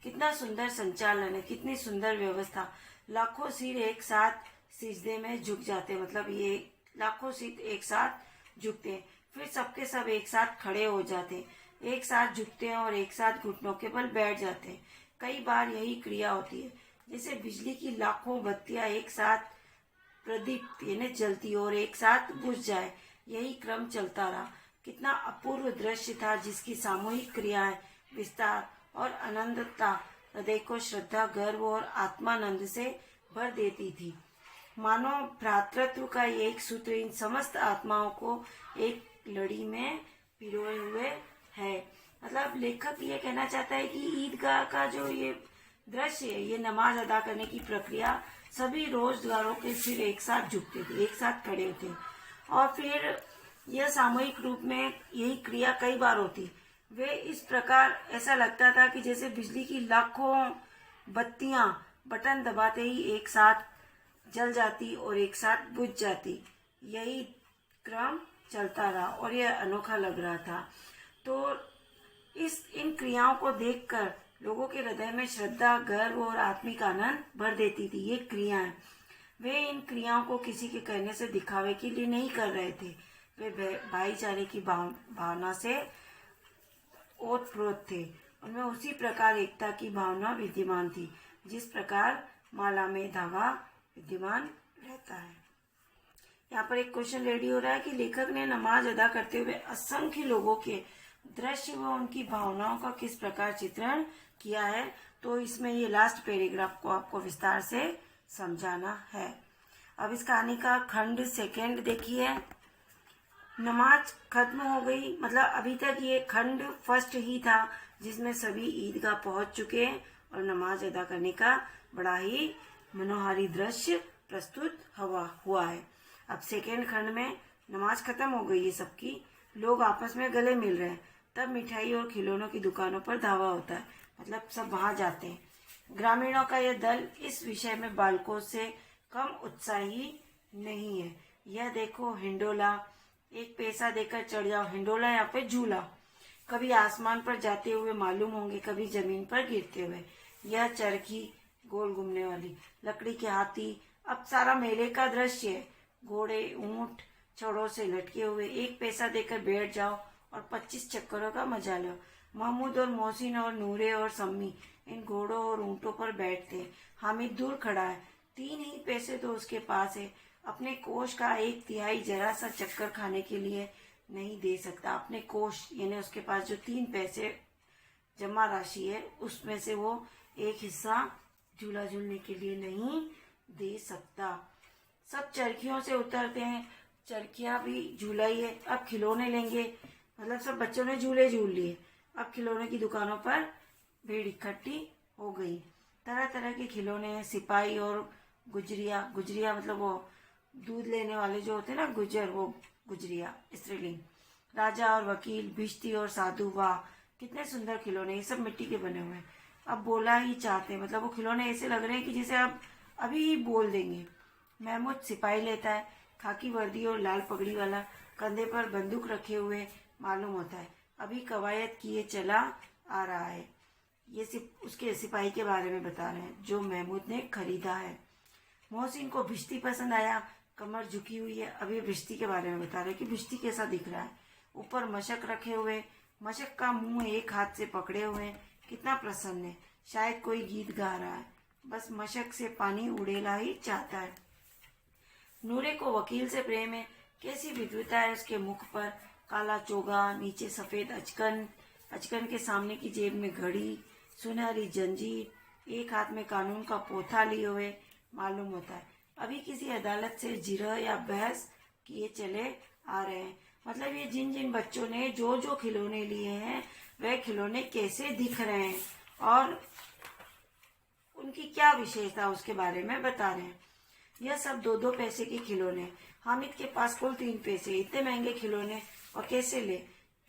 कितना सुंदर संचालन है, कितनी सुंदर व्यवस्था। लाखों सिर एक साथ सिजदे में झुक जाते, मतलब ये लाखों सिर एक साथ झुकते, फिर सबके सब एक साथ खड़े हो जाते, एक साथ झुकते हैं और एक साथ घुटनों के बल बैठ जाते हैं। कई बार यही क्रिया होती है, जैसे बिजली की लाखों बत्तियां एक साथ प्रदीप्त यानी जलती और एक साथ बुझ जाए। यही क्रम चलता रहा। कितना अपूर्व दृश्य था, जिसकी सामूहिक क्रियाएं, विस्तार और अनंतता हृदय को श्रद्धा, गर्व और आत्मानंद से भर देती थी। मानो भ्रातृत्व का एक सूत्र इन समस्त आत्माओं को एक लड़ी में पिरोए हुए है। मतलब लेखक ये कहना चाहता है कि ईदगाह का जो ये दृश्य है, ये नमाज अदा करने की प्रक्रिया, सभी रोजगारों के सिर एक साथ झुकते थे, एक साथ खड़े थे और फिर यह सामूहिक रूप में यही क्रिया कई बार होती। वे इस प्रकार ऐसा लगता था कि जैसे बिजली की लाखों बत्तियां बटन दबाते ही एक साथ जल जाती और एक साथ बुझ जाती। यही क्रम चलता रहा और यह अनोखा लग रहा था। तो इन क्रियाओं को देखकर लोगों के हृदय में श्रद्धा, गर्व और आत्मिक आनंद भर देती थी। ये क्रियाएं, वे इन क्रियाओं को किसी के कहने से दिखावे के लिए नहीं कर रहे थे। वे भाईचारे की भावना से ओतप्रोत थे। उनमें उसी प्रकार एकता की भावना विद्यमान थी, जिस प्रकार माला में धागा विद्यमान रहता है। यहाँ पर एक क्वेश्चन रेडी हो रहा है कि लेखक ने नमाज अदा करते हुए असंख्य लोगों के दृश्य व उनकी भावनाओं का किस प्रकार चित्रण किया है। तो इसमें ये लास्ट पैराग्राफ को आपको विस्तार से समझाना है। अब इस कहानी का खंड सेकंड देखिए। नमाज खत्म हो गई, मतलब अभी तक ये खंड फर्स्ट ही था जिसमें सभी ईदगाह पहुंच चुके हैं और नमाज अदा करने का बड़ा ही मनोहारी दृश्य प्रस्तुत हुआ है। अब सेकेंड खंड में नमाज खत्म हो गई है सबकी, लोग आपस में गले मिल रहे हैं, तब मिठाई और खिलौनों की दुकानों पर धावा होता है, मतलब सब वहां जाते हैं। ग्रामीणों का यह दल इस विषय में बालकों से कम उत्साही नहीं है। यह देखो हिंडोला, एक पैसा देकर चढ़ जाओ। हिंडोला यहाँ पे झूला, कभी आसमान पर जाते हुए मालूम होंगे, कभी जमीन पर गिरते हुए। यह चरखी, गोल घूमने वाली, लकड़ी के हाथी, अब सारा मेले का दृश्य है। घोड़े, ऊंट छड़ों से लटके हुए, एक पैसा देकर बैठ जाओ और 25 चक्करों का मजा लो। महमूद और मोहसिन और नूरे और सम्मी इन घोड़ों और ऊंटों पर बैठते हैं। हामिद दूर खड़ा है, 3 ही पैसे तो उसके पास है, अपने कोष का 1/3 जरा सा चक्कर खाने के लिए नहीं दे सकता। अपने कोष यानी उसके पास जो 3 पैसे जमा राशि है, उसमें से वो एक हिस्सा झूला झूलने के लिए नहीं दे सकता। सब चरखियों से उतरते हैं, चरखियां भी झूला ही है। अब खिलौने लेंगे, मतलब सब बच्चों ने झूले झूल लिए। अब खिलौने की दुकानों पर भीड़ इकट्ठी हो गई। तरह तरह के खिलौने हैं, सिपाही और गुजरिया। गुजरिया मतलब वो दूध लेने वाले जो होते हैं ना, गुजर, वो गुजरिया स्त्रीलिंग। राजा और वकील, भिश्ती और साधु, वाह कितने सुंदर खिलौने, ये सब मिट्टी के बने हुए हैं। अब बोला ही चाहते हैं, मतलब वो खिलौने ऐसे लग रहे हैं कि जैसे अब अभी ही बोल देंगे। महमूद सिपाही लेता है, खाकी वर्दी और लाल पगड़ी वाला, कंधे पर बंदूक रखे हुए मालूम होता है, अभी कवायद किए चला आ रहा है। ये उसके सिपाही के बारे में बता रहे हैं जो महमूद ने खरीदा है। मोहसिन को भिश्ती पसंद आया, कमर झुकी हुई है। अभी भिश्ती के बारे में बता रहे हैं कि भिश्ती कैसा दिख रहा है। ऊपर मशक रखे हुए, मशक का मुंह एक हाथ से पकड़े हुए, कितना प्रसन्न है, शायद कोई गीत गा रहा है, बस मशक से पानी उड़ेला ही चाहता है। नूरे को वकील से प्रेम है, कैसी विद्वता है उसके मुख पर, काला चोगा, नीचे सफेद अचकन, अचकन के सामने की जेब में घड़ी, सुनहरी जंजीर, एक हाथ में कानून का पोथा लिए हुए मालूम होता है। अभी किसी अदालत से जिरह या बहस किए चले आ रहे हैं। मतलब ये जिन जिन बच्चों ने जो जो खिलौने लिए हैं वह खिलौने कैसे दिख रहे हैं और उनकी क्या विशेषता उसके बारे में बता रहे हैं। यह सब 2-2 पैसे के खिलौने। हामिद के पास कुल 3 पैसे। इतने महंगे खिलौने और कैसे ले?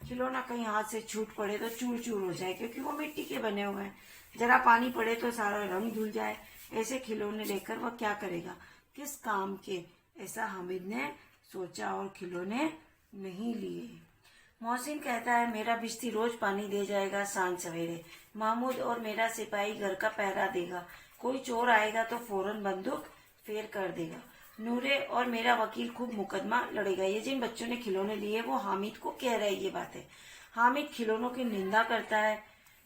खिलौना कहीं हाथ से छूट पड़े तो चूर चूर हो जाए, क्योंकि वो मिट्टी के बने हुए हैं। जरा पानी पड़े तो सारा रंग धुल जाए। ऐसे खिलौने लेकर वह क्या करेगा, किस काम के? ऐसा हामिद ने सोचा और खिलौने नहीं लिए। मोहसिन कहता है मेरा बिश्ती रोज पानी दे जाएगा सांझ सवेरे। महमूद और मेरा सिपाही घर का पहरा देगा। कोई चोर आएगा तो फौरन बंदूक फेर कर देगा। नूरे और मेरा वकील खूब मुकदमा लड़ेगा। ये जिन बच्चों ने खिलौने लिए वो हामिद को कह रहे ये बातें। हामिद खिलौनों की निंदा करता है।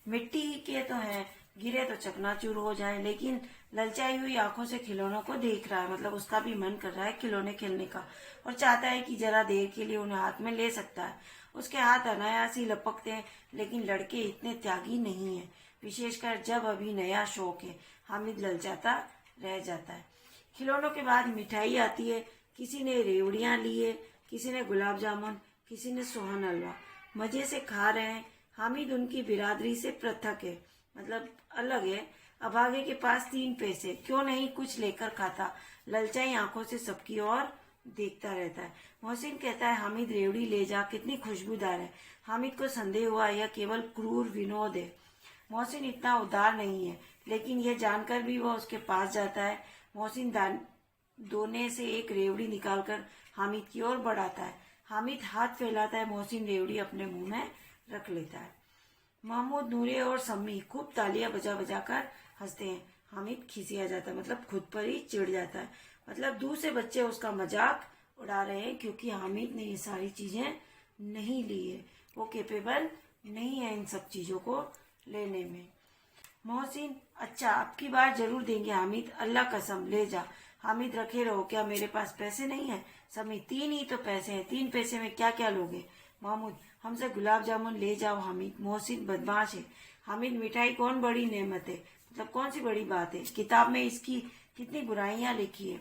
मिट्टी के तो हैं, गिरे तो चकनाचूर हो जाए, लेकिन ललचाई हुई आंखों से खिलौनों को देख रहा है। मतलब उसका भी मन कर रहा है खिलौने खेलने का और चाहता है कि जरा देर के लिए उन्हें हाथ में ले सकता है। उसके हाथ अनायास ही लपकते हैं, लेकिन लड़के इतने त्यागी नहीं है, विशेषकर जब अभी नया शौक है। हामिद ललचाता रह जाता है। खिलौनों के बाद मिठाई आती है। किसी ने रेवड़ियां ली है, किसी ने गुलाब जामुन, किसी ने सोहन हलवा। मजे से खा रहे हैं। हामिद उनकी बिरादरी से पृथक है, मतलब अलग है। अभागे के पास 3 पैसे, क्यों नहीं कुछ लेकर खाता? ललचाई आंखों से सबकी ओर देखता रहता है। मोहसिन कहता है हामिद रेवड़ी ले जा, कितनी खुशबूदार है। हामिद को संदेह हुआ यह केवल क्रूर विनोद है। मोहसिन इतना उदार नहीं है, लेकिन यह जानकर भी वह उसके पास जाता है। मोहसिन दोने से एक रेवड़ी निकालकर हामिद की ओर बढ़ाता है। हामिद हाथ फैलाता है। मोहसिन रेवड़ी अपने मुंह में रख लेता है। महमूद, नूरे और सम्मी खूब तालियां बजा बजा कर हंसते हैं। हामिद खिसिया जाता है, मतलब खुद पर ही चिढ़ जाता है। मतलब दूसरे बच्चे उसका मजाक उड़ा रहे हैं क्योंकि हामिद ने ये सारी चीजें नहीं ली है। वो कैपेबल नहीं है इन सब चीजों को लेने में। मोहसिन, अच्छा अब की बार जरूर देंगे हामिद, अल्लाह कसम ले जा। हामिद, रखे रहो, क्या मेरे पास पैसे नहीं है? समी, 3 ही तो पैसे हैं, 3 पैसे में क्या क्या लोगे? महमूद, हमसे गुलाब जामुन ले जाओ हामिद। मोहसिन, बदमाश है। हामिद, मिठाई कौन बड़ी नेमत है, मतलब कौन सी बड़ी बात है? किताब में इसकी कितनी बुराइयां लिखी है।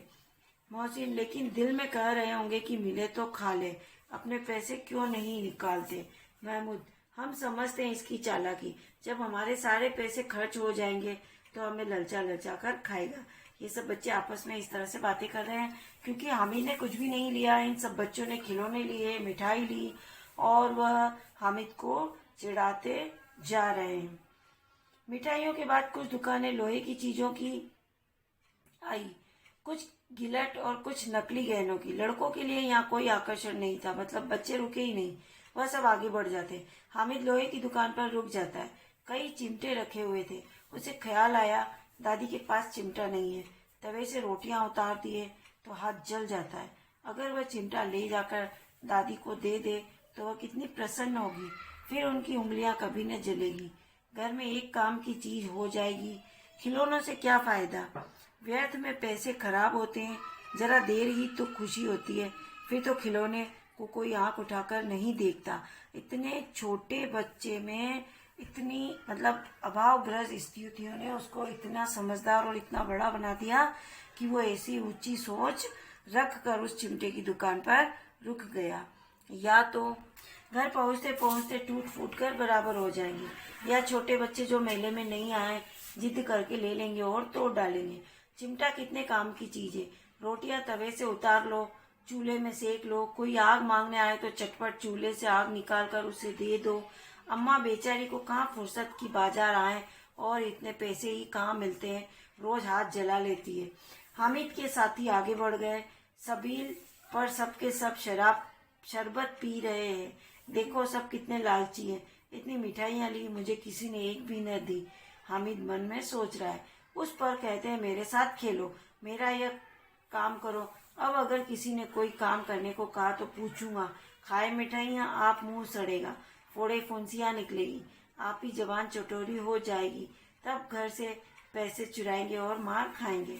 मोहसिन, लेकिन दिल में कह रहे होंगे कि मिले तो खा ले, अपने पैसे क्यों नहीं निकालते? महमूद, हम समझते हैं इसकी चालाकी, जब हमारे सारे पैसे खर्च हो जाएंगे तो हमें ललचा ललचा कर खाएगा। ये सब बच्चे आपस में इस तरह से बातें कर रहे हैं क्योंकि हामिद ने कुछ भी नहीं लिया। इन सब बच्चों ने खिलौने लिए, मिठाई ली और वह हामिद को चिढ़ाते जा रहे हैं। मिठाइयों के बाद कुछ दुकानें लोहे की चीजों की आई, कुछ गिलट और कुछ नकली गहनों की। लड़कों के लिए यहाँ कोई आकर्षण नहीं था, मतलब बच्चे रुके ही नहीं, वह सब आगे बढ़ जाते। हामिद लोहे की दुकान पर रुक जाता है। कई चिमटे रखे हुए थे। उसे ख्याल आया दादी के पास चिमटा नहीं है। तवे से रोटियां उतार दिए तो हाथ जल जाता है। अगर वह चिमटा ले जाकर दादी को दे दे तो वह कितनी प्रसन्न होगी, फिर उनकी उंगलियां कभी न जलेगी। घर में एक काम की चीज हो जाएगी। खिलौनों से क्या फायदा, व्यर्थ में पैसे खराब होते हैं। जरा देर ही तो खुशी होती है, फिर तो खिलौने को कोई आंख उठाकर नहीं देखता। इतने छोटे बच्चे में इतनी मतलब अभावग्रस्त स्थितियों ने उसको इतना समझदार और इतना बड़ा बना दिया कि वो ऐसी ऊंची सोच रख कर उस चिमटे की दुकान पर रुक गया। या तो घर पहुंचते पहुंचते टूट फूट कर बराबर हो जाएंगे, या छोटे बच्चे जो मेले में नहीं आए जिद करके ले लेंगे और तोड़ डालेंगे। चिमटा कितने काम की चीज है। रोटियां तवे से उतार लो, चूल्हे में सेक लो। कोई आग मांगने आए तो चटपट चूल्हे से आग निकाल कर उसे दे दो। अम्मा बेचारी को कहाँ फुर्सत की बाजार आए और इतने पैसे ही कहाँ मिलते हैं, रोज हाथ जला लेती है। हामिद के साथी आगे बढ़ गए। सबील पर सबके सब शरबत पी रहे हैं। देखो सब कितने लालची हैं, इतनी मिठाइयाँ ली, मुझे किसी ने एक भी न दी। हामिद मन में सोच रहा है। उस पर कहते हैं मेरे साथ खेलो, मेरा यह काम करो। अब अगर किसी ने कोई काम करने को कहा तो पूछूंगा, खाए मिठाइयाँ आप मुंह सड़ेगा, फोड़े फुंसियाँ निकलेगी, आप ही जबान चटोरी हो जाएगी। तब घर से पैसे चुराएंगे और मार खाएंगे।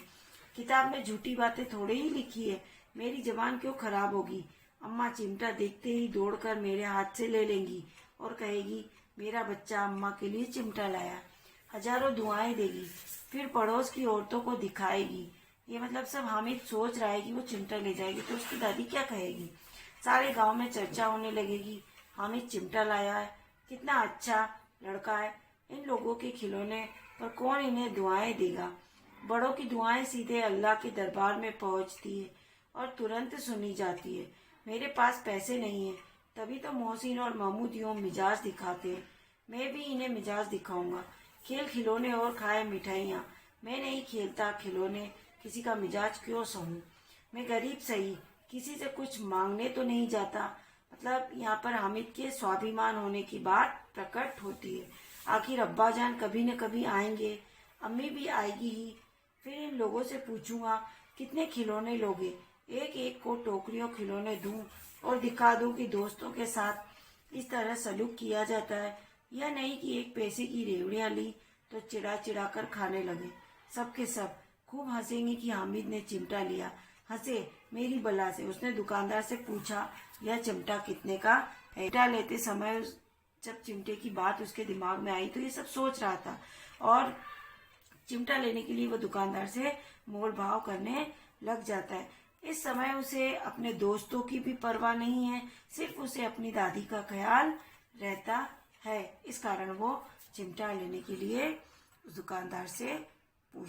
किताब में झूठी बातें थोड़े ही लिखी है, मेरी जबान क्यों खराब होगी। अम्मा चिमटा देखते ही दौड़कर मेरे हाथ से ले लेंगी और कहेगी मेरा बच्चा अम्मा के लिए चिमटा लाया। हजारों दुआएं देगी, फिर पड़ोस की औरतों को दिखाएगी। ये मतलब सब हामिद सोच रहा है कि वो चिमटा ले जाएगी तो उसकी दादी क्या कहेगी। सारे गांव में चर्चा होने लगेगी, हामिद चिमटा लाया है, कितना अच्छा लड़का है। इन लोगों के खिलौने पर कौन इन्हें दुआएं देगा। बड़ों की दुआएं सीधे अल्लाह के दरबार में पहुंचती है और तुरंत सुनी जाती है। मेरे पास पैसे नहीं है, तभी तो मोहसिन और महमूद यूं मिजाज दिखाते हैं। मैं भी इन्हें मिजाज दिखाऊंगा। खेल खिलौने और खाए मिठाइयाँ। मैं नहीं खेलता खिलौने, किसी का मिजाज क्यों सहूं। मैं गरीब सही, किसी से कुछ मांगने तो नहीं जाता। मतलब यहाँ पर हामिद के स्वाभिमान होने की बात प्रकट होती है। आखिर अब्बा जान कभी न कभी आएंगे, अम्मी भी आएगी ही। फिर इन लोगों से पूछूंगा कितने खिलौने लोगे। एक एक को टोकरियों खिलौने दूं और दिखा दूं कि दोस्तों के साथ इस तरह सलूक किया जाता है। यह नहीं कि एक पैसे की रेवड़ियां ली तो चिढ़ा चिढ़ा कर खाने लगे। सबके सब खूब हंसेंगे कि हामिद ने चिमटा लिया। हंसे मेरी बला से। उसने दुकानदार से पूछा, यह चिमटा कितने का है। चिमटा लेते समय जब चिमटे की बात उसके दिमाग में आई तो ये सब सोच रहा था और चिमटा लेने के लिए वो दुकानदार से मोल भाव करने लग जाता है। इस समय उसे अपने दोस्तों की भी परवाह नहीं है, सिर्फ उसे अपनी दादी का ख्याल रहता है। इस कारण वो चिमटा लेने के लिए उस दुकानदार से